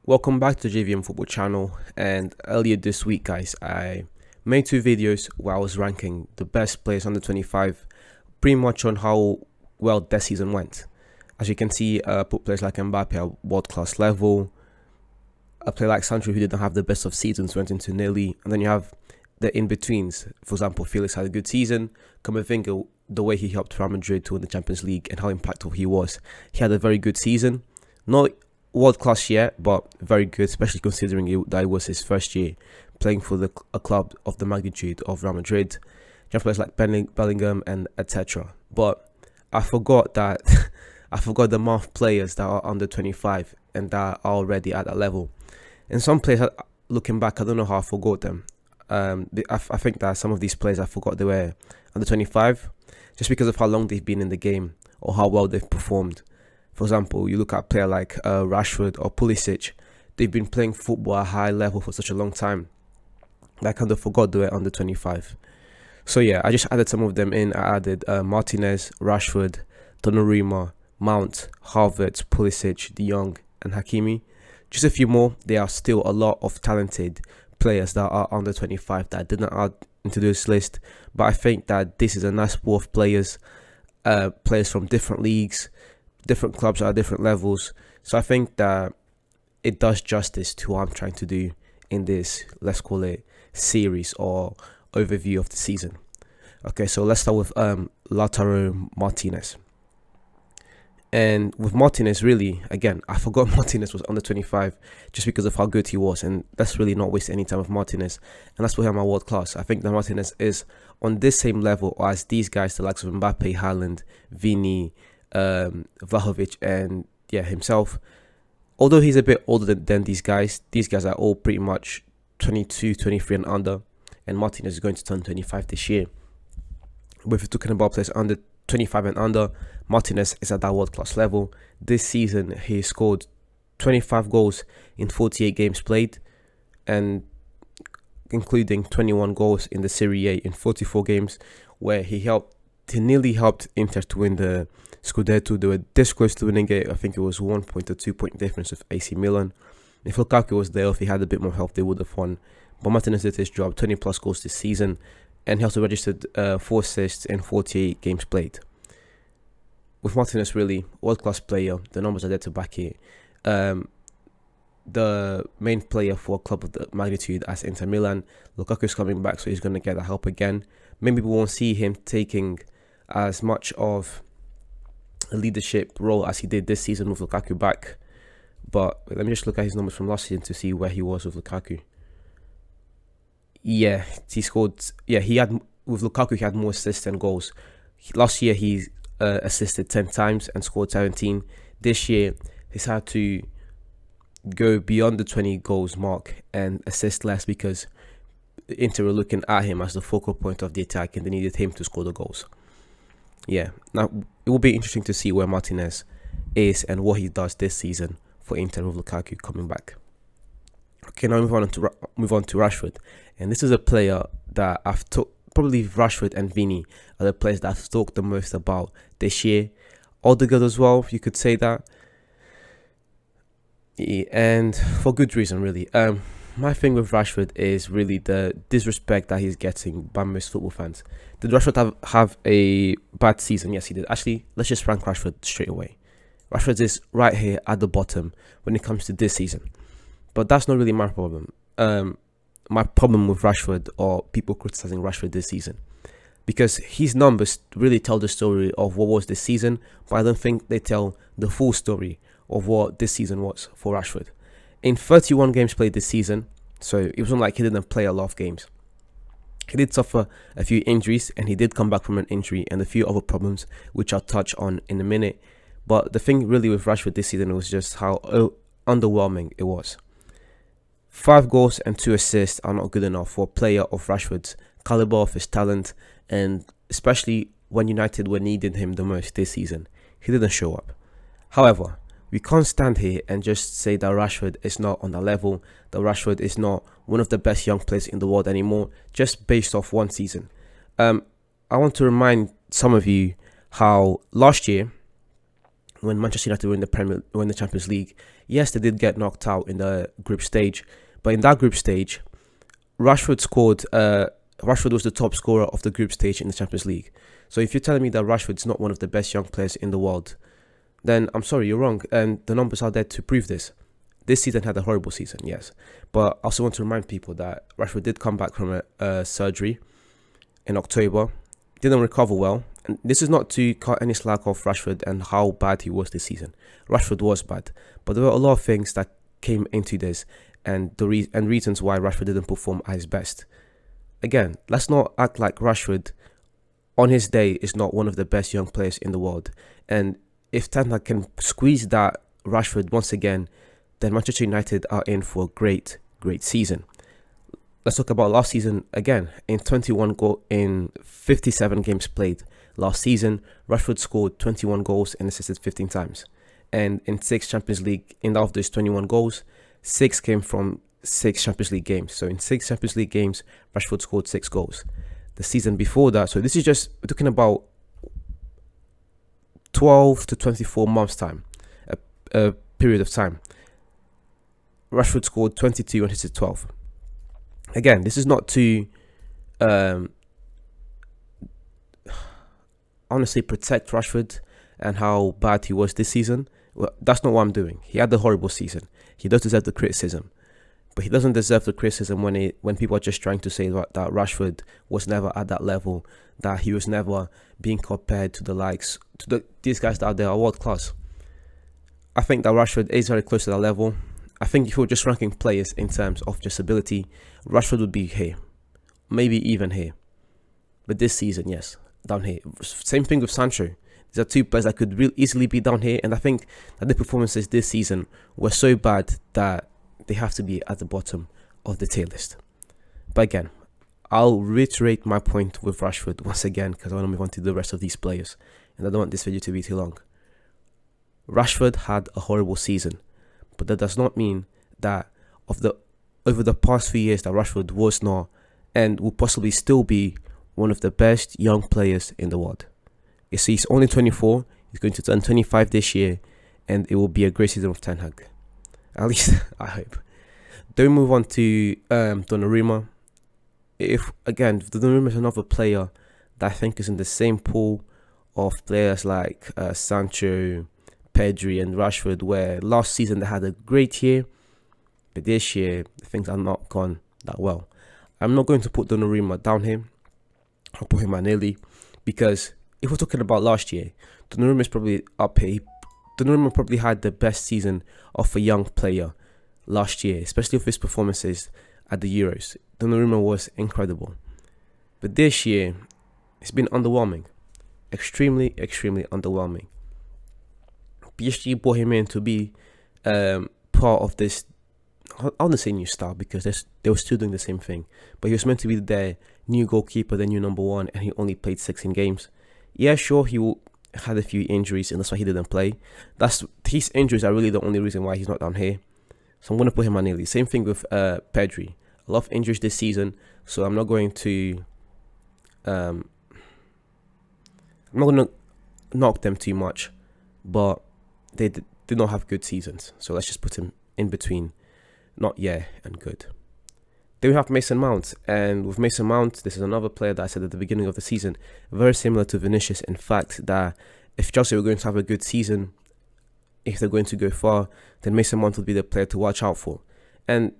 Welcome back to JVM Football Channel. And earlier this week, guys, I made two videos where I was ranking the best players under 25, pretty much on how well their season went. As you can see, put players like Mbappe at world class level. A player like Sancho, who didn't have the best of seasons, went into nearly, and then you have the in betweens. For example, Felix had a good season. Camavinga, the way he helped Real Madrid to win the Champions League and how impactful he was, he had a very good season. Not world class yet, but very good, especially considering that it was his first year playing for a club of the magnitude of Real Madrid. You have players like Bellingham and etc. But I forgot that I forgot the amount of players that are under 25 and that are already at that level. And some players, looking back, I don't know how I forgot them. I think that some of these players I forgot they were under 25 just because of how long they've been in the game or how well they've performed. For example, you look at a player like Rashford or Pulisic, they've been playing football at a high level for such a long time that I kind of forgot they were under 25. So yeah, I just added some of them in. I added Martinez, Rashford, Donnarumma, Mount, Havertz, Pulisic, De Jong and Hakimi. Just a few more. There are still a lot of talented players that are under 25 that I didn't add into this list, but I think that this is a nice pool of players, players from different leagues, different clubs at different levels. So I think that it does justice to what I'm trying to do in this, let's call it, series or overview of the season. Okay, so let's start with Lautaro Martinez. And with Martinez, really, again, I forgot Martinez was under 25 just because of how good he was. And let's really not waste any time with Martinez. And let's put him at world class. I think that Martinez is on this same level as these guys, the likes of Mbappe, Haaland, Vini, Vlahovic, and himself. Although he's a bit older than these guys are all pretty much 22, 23 and under. And Martinez is going to turn 25 this year. But if you're talking about players under 25 and under, Martinez is at that world class level. This season he scored 25 goals in 48 games played, and including 21 goals in the Serie A in 44 games, where he nearly helped Inter to win the Scudetto. They were this close to winning it. I think it was 1 point or 2 point difference with AC Milan. If Lukaku was there, if he had a bit more help, they would have won. But Martinez did his job, 20 plus goals this season, and he also registered 4 assists in 48 games played. With Martinez, really, world-class player. The numbers are there to back it. The main player for a club of the magnitude as Inter Milan. Lukaku is coming back, so he's going to get the help again. Maybe we won't see him taking as much of a leadership role as he did this season with Lukaku back. But let me just look at his numbers from last season to see where he was with Lukaku. Yeah, he scored. Yeah, with Lukaku, he had more assists than goals. Last year, he assisted 10 times and scored 17. This year, he's had to go beyond the 20 goals mark and assist less because Inter were looking at him as the focal point of the attack and they needed him to score the goals. Yeah, now it will be interesting to see where Martinez is and what he does this season for Inter with Lukaku coming back. Okay, now move on to Rashford, and this is a player that I've talked. Probably Rashford and Vini are the players that I've talked the most about this year. Odegaard as well, if you could say that. And for good reason, really. My thing with Rashford is really the disrespect that he's getting by most football fans. Did Rashford have a bad season? Yes, he did. Actually, let's just rank Rashford straight away. Rashford is right here at the bottom when it comes to this season. But that's not really my problem. My problem with Rashford or people criticizing Rashford this season, because his numbers really tell the story of what was this season, but I don't think they tell the full story of what this season was for Rashford. In 31 games played this season, so it wasn't like he didn't play a lot of games. He did suffer a few injuries and he did come back from an injury and a few other problems which I'll touch on in a minute. But the thing really with Rashford this season was just how underwhelming it was. 5 goals and 2 assists are not good enough for a player of Rashford's caliber, of his talent, and especially when United were needing him the most this season. He didn't show up. However, we can't stand here and just say that Rashford is not on the level, that Rashford is not one of the best young players in the world anymore, just based off one season. I want to remind some of you how last year, when Manchester United were in the Champions League, Yes, they did get knocked out in the group stage, but in that group stage, Rashford scored. Rashford was the top scorer of the group stage in the Champions League. So if you're telling me that Rashford's not one of the best young players in the world, then I'm sorry, you're wrong. And the numbers are there to prove this. This season had a horrible season, yes. But I also want to remind people that Rashford did come back from a surgery in October. Didn't recover well. And this is not to cut any slack off Rashford and how bad he was this season. Rashford was bad. But there were a lot of things that came into this and reasons why Rashford didn't perform at his best. Again, let's not act like Rashford on his day is not one of the best young players in the world. And if Ten Hag can squeeze that Rashford once again, then Manchester United are in for a great season. Let's talk about last season again. In 57 games played last season, Rashford scored 21 goals and assisted 15 times. And in 6 Champions League, out of those 21 goals, 6 came from 6 Champions League games. So in 6 Champions League games, Rashford scored 6 goals. The season before that, so this is just, we're talking about 12 to 24 months time, a period of time. Rashford scored 22 and hit 12. Again, this is not to honestly protect Rashford and how bad he was this season. Well, that's not what I'm doing. He had a horrible season. He does deserve the criticism. But he doesn't deserve the criticism when people are just trying to say that Rashford was never at that level, that he was never being compared to the likes, these guys that are there are world class. I think that Rashford is very close to that level. I think if we were just ranking players in terms of just ability, Rashford would be here, maybe even here. But this season, yes, down here. Same thing with Sancho. These are 2 players that could really easily be down here, and I think that the performances this season were so bad that they have to be at the bottom of the tier list. But again, I'll reiterate my point with Rashford once again because I want to move on to the rest of these players, and I don't want this video to be too long. Rashford had a horrible season, but that does not mean that over the past few years that Rashford was not and will possibly still be one of the best young players in the world. You see, he's only 24, he's going to turn 25 this year, and it will be a great season of Ten Hag. At least, I hope. Then we move on to Donnarumma. Donnarumma is another player that I think is in the same pool of players like Sancho, Pedri and Rashford, where last season they had a great year, but this year things are not gone that well. I'm not going to put Donnarumma down here. I'll put him at nearly, because if we're talking about last year, Donnarumma is probably up here. Donnarumma probably had the best season of a young player last year, especially with his performances at the Euros. Donnarumma was incredible. But this year, it's been underwhelming. Extremely underwhelming. PSG brought him in to be part of this, I don't want to say new style because they were still doing the same thing. But he was meant to be their new goalkeeper, their new number 1, and he only played 16 games. Yeah, sure, he had a few injuries, and that's why he didn't play. His injuries are really the only reason why he's not down here. So I'm going to put him on nearly. Same thing with Pedri. A lot of injuries this season, so I'm not going to knock them too much, but they did not have good seasons. So let's just put him in between not yeah and good. Then we have Mason Mount, and with Mason Mount, this is another player that I said at the beginning of the season, very similar to Vinicius, in fact, that if Chelsea were going to have a good season, if they're going to go far, then Mason Mount would be the player to watch out for. And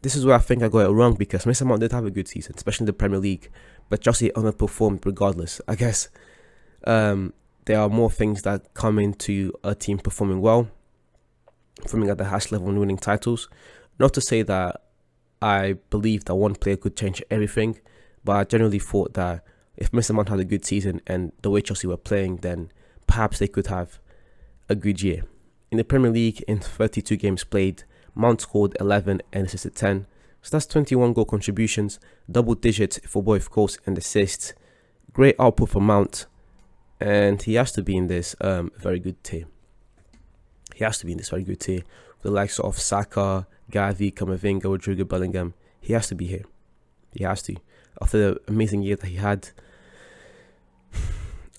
this is where I think I got it wrong, because Mason Mount did have a good season, especially in the Premier League, but Chelsea underperformed regardless. I guess there are more things that come into a team performing well, performing at the highest level and winning titles. Not to say that I believe that one player could change everything, but I generally thought that if Mason Mount had a good season and the way Chelsea were playing, then perhaps they could have a good year. In the Premier League, in 32 games played, Mount scored 11 and assisted 10. So that's 21 goal contributions, double digits for both goals and assists. Great output for Mount, and he has to be in this very good tier. He has to be in this very good tier. The likes of Saka, Gavi, Camavinga, Rodrigo, Bellingham. He has to be here. He has to. After the amazing year that he had.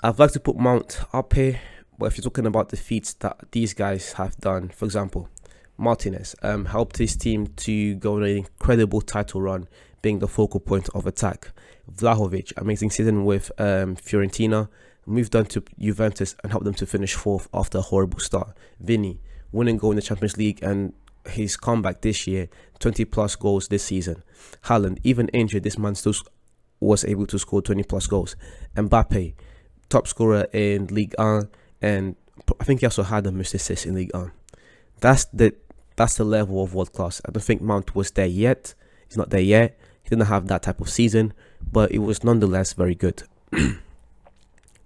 I'd like to put Mount up here, but if you're talking about the feats that these guys have done, for example, Martinez helped his team to go on an incredible title run, being the focal point of attack. Vlahovic, amazing season with Fiorentina, moved on to Juventus and helped them to finish fourth after a horrible start. Vini, winning goal in the Champions League and his comeback this year, 20 plus goals this season. Haaland, even injured, this man still was able to score 20 plus goals. Mbappe, top scorer in Ligue 1, and I think he also had a missed assist in Ligue 1. That's the level of world class. I don't think Mount was there yet. He's not there yet. He didn't have that type of season, but it was nonetheless very good. Then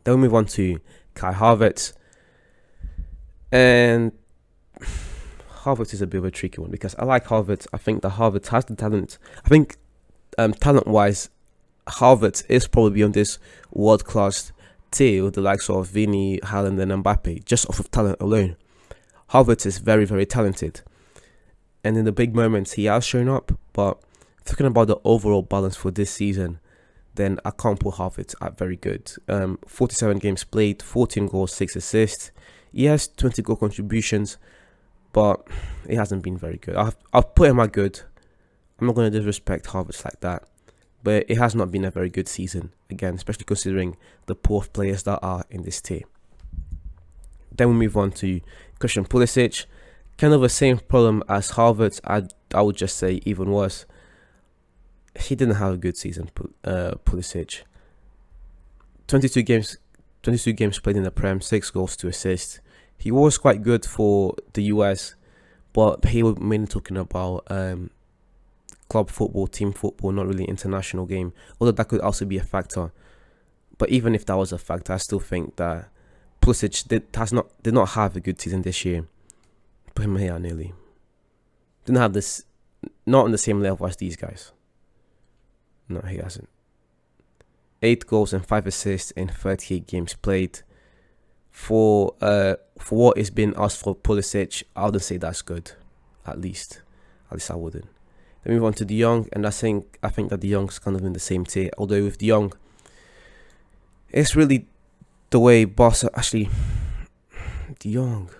we move on to Kai Havertz. And Havertz is a bit of a tricky one because I like Havertz. I think that Havertz has the talent. I think talent-wise, Havertz is probably on this world-class tier with the likes of Vini, Haaland and Mbappe, just off of talent alone. Havertz is very, very talented. And in the big moments, he has shown up. But talking about the overall balance for this season, then I can't put Havertz at very good. 47 games played, 14 goals, 6 assists. He has 20 goal contributions, but it hasn't been very good. I've put him at good. I'm not going to disrespect Havertz like that. But it has not been a very good season, again, especially considering the poor players that are in this tier. Then we move on to Christian Pulisic. Kind of the same problem as Havertz, I would just say even worse. He didn't have a good season, Pulisic. 22 games played in the Prem, 6 goals, 2 assists. He was quite good for the US, but he was mainly talking about club football, team football, not really international game. Although that could also be a factor. But even if that was a factor, I still think that Pulisic did not have a good season this year. Put him here nearly. Didn't have this, not on the same level as these guys. No, he hasn't. 8 goals and 5 assists in 38 games played. For what is being asked for Pulisic, I wouldn't say that's good. At least I wouldn't. Then move on to De Jong, and I think that De Jong's kind of in the same tier. Although with De Jong, it's really the way Barca actually. De Jong,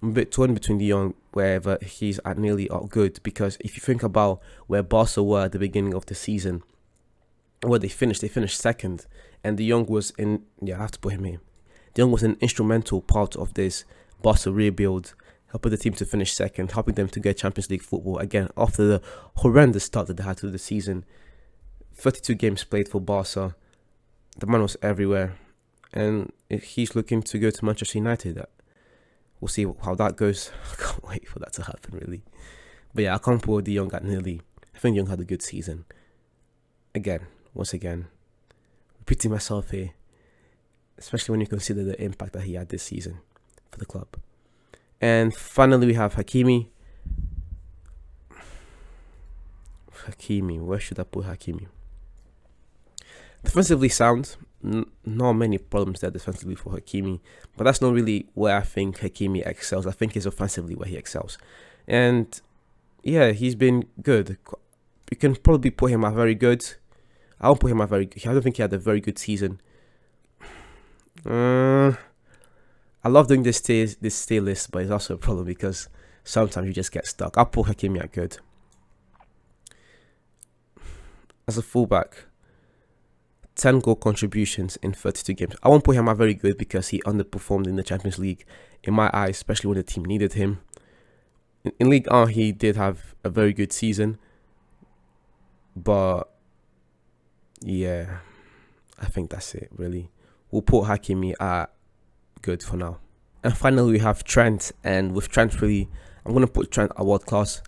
I'm a bit torn between De Jong, wherever he's at nearly good, because if you think about where Barca were at the beginning of the season, where they finished second, and De Jong was in. Yeah, I have to put him here. De Jong was an instrumental part of this Barca rebuild, helping the team to finish second, helping them to get Champions League football again after the horrendous start that they had to the season. 32 games played for Barca. The man was everywhere, and he's looking to go to Manchester United. We'll see how that goes. I can't wait for that to happen, really. But yeah, I can't put De Jong at nearly. I think De Jong had a good season. Once again, repeating myself here, especially when you consider the impact that he had this season for the club. And finally, we have Hakimi. Where should I put Hakimi? Defensively sound. Not many problems there defensively for Hakimi. But that's not really where I think Hakimi excels. I think it's offensively where he excels. And yeah, he's been good. You can probably put him at very good. I won't put him at very good. I don't think he had a very good season. I love doing this tier list, but it's also a problem because sometimes you just get stuck. I'll put Hakimi at good. As a fullback, 10 goal contributions in 32 games. I won't put him at very good because he underperformed in the Champions League, in my eyes, especially when the team needed him. In Ligue 1, he did have a very good season. But yeah, I think that's it, really. We'll put Hakimi at good for now. And finally, we have Trent. And with Trent, really, I'm going to put Trent at world class.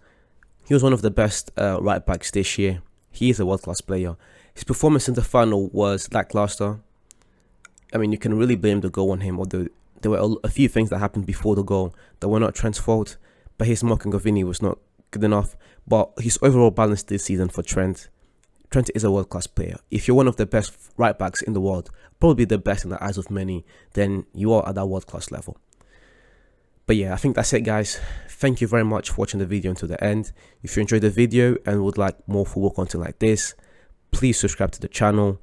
He was one of the best right backs this year. He is a world class player. His performance in the final was lackluster. I mean, you can really blame the goal on him, although there were a few things that happened before the goal that were not Trent's fault. But his marking of Vini was not good enough. But his overall balance this season for Trent is a world-class player. If you're one of the best right backs in the world, probably the best in the eyes of many, then you are at that world-class level. But yeah, I think that's it, guys. Thank you very much for watching the video until the end. If you enjoyed the video and would like more football content like this, please subscribe to the channel.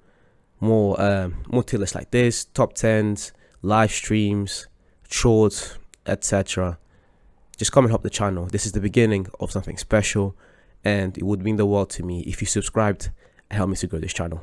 More tier lists like this, top 10s, live streams, shorts, etc. just come and help the channel. This is the beginning of something special, and it would mean the world to me if you subscribed and help me to grow this channel.